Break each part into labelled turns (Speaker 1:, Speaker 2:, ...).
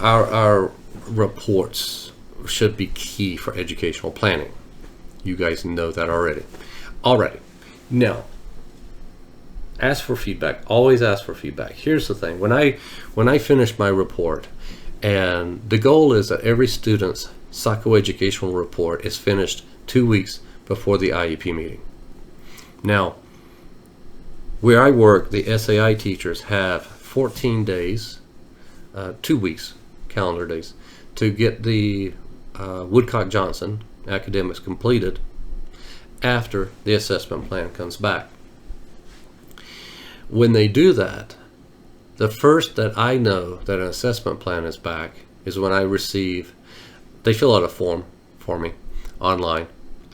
Speaker 1: our reports should be key for educational planning. You guys know that already. Now, ask for feedback. Always ask for feedback. Here's the thing. When I finish my report, and the goal is that every student's psychoeducational report is finished 2 weeks before the IEP meeting. Now, where I work, the SAI teachers have 14 days, 2 weeks, calendar days, to get the Woodcock-Johnson academics completed after the assessment plan comes back. When they do that, the first that I know that an assessment plan is back is when I receive, they fill out a form for me online,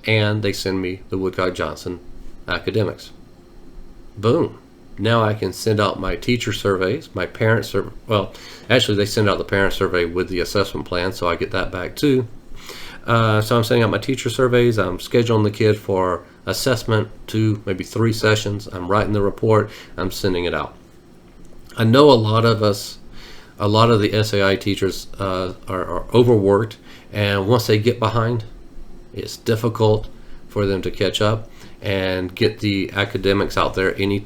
Speaker 1: and they send me the Woodcock-Johnson academics. Boom. Now I can send out my teacher surveys, my parent survey. Well, actually they send out the parent survey with the assessment plan, so I get that back too. So I'm sending out my teacher surveys. I'm scheduling the kid for assessment, 2, maybe 3 sessions. I'm writing the report. I'm sending it out. I know a lot of the SAI teachers are overworked, and once they get behind, it's difficult for them to catch up and get the academics out there any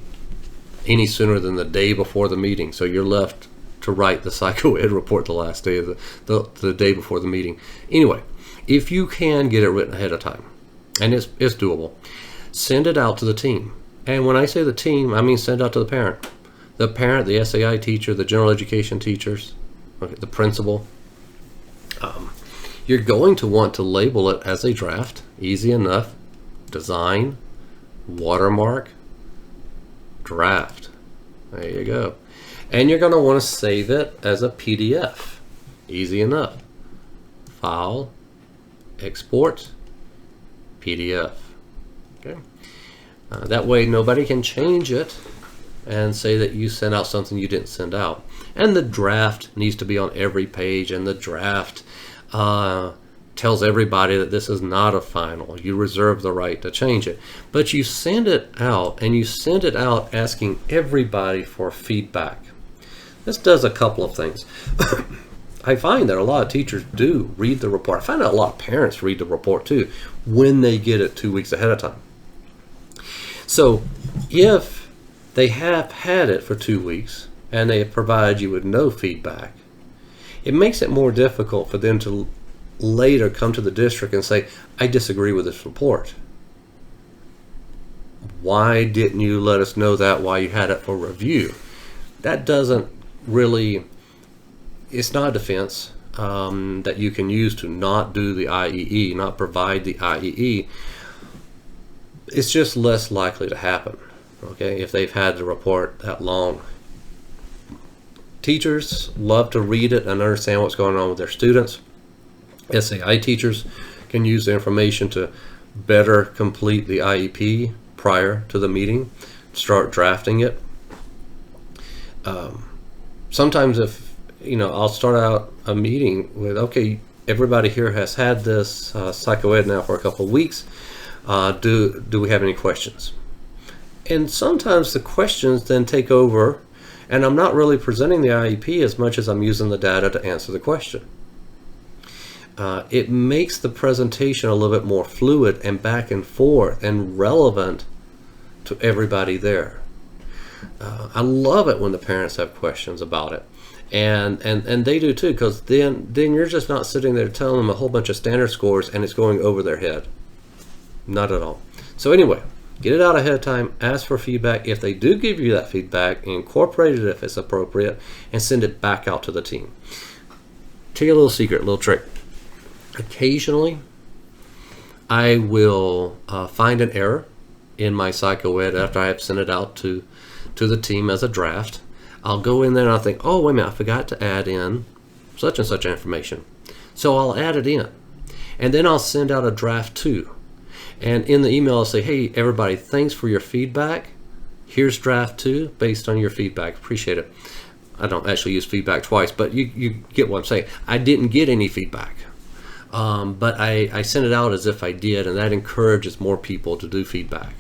Speaker 1: sooner than the day before the meeting. So you're left to write the psychoed report the last day of the day before the meeting. Anyway, if you can get it written ahead of time, and it's doable, send it out to the team. And when I say the team, I mean send out to the parent, the SAI teacher, the general education teachers, okay, the principal. You're going to want to label it as a draft, easy enough. Design, watermark, draft. There you go. And you're going to want to save it as a PDF. Easy enough. File, export, PDF. Okay. That way nobody can change it and say that you sent out something you didn't send out. And the draft needs to be on every page, and the draft tells everybody that this is not a final. You reserve the right to change it. But you send it out, and you send it out asking everybody for feedback. This does a couple of things. I find that a lot of teachers do read the report. I find that a lot of parents read the report too when they get it 2 weeks ahead of time. So if they have had it for 2 weeks and they provide you with no feedback, it makes it more difficult for them to later come to the district and say, I disagree with this report. Why didn't you let us know that while you had it for review? That doesn't really, it's not a defense that you can use to not do the IEE, not provide the IEE. It's just less likely to happen, okay, if they've had the report that long. Teachers love to read it and understand what's going on with their students. SAI teachers can use the information to better complete the IEP prior to the meeting, start drafting it. Sometimes if, I'll start out a meeting with, okay, everybody here has had this psychoed now for a couple of weeks. Do we have any questions? And sometimes the questions then take over, and I'm not really presenting the IEP as much as I'm using the data to answer the question. It makes the presentation a little bit more fluid and back and forth and relevant to everybody there. I love it when the parents have questions about it, and they do too, because then you're just not sitting there telling them a whole bunch of standard scores and it's going over their head. Not at all. So anyway, get it out ahead of time, ask for feedback. If they do give you that feedback, incorporate it if it's appropriate, and send it back out to the team. Tell you a little secret, a little trick. Occasionally, I will find an error in my psychoed after I have sent it out to the team as a draft. I'll go in there and I'll think, oh, wait a minute, I forgot to add in such and such information. So I'll add it in. And then I'll send out a draft 2. And in the email, I'll say, hey, everybody, thanks for your feedback. Here's draft 2 based on your feedback. Appreciate it. I don't actually use feedback twice, but you get what I'm saying. I didn't get any feedback. But I sent it out as if I did, and that encourages more people to do feedback.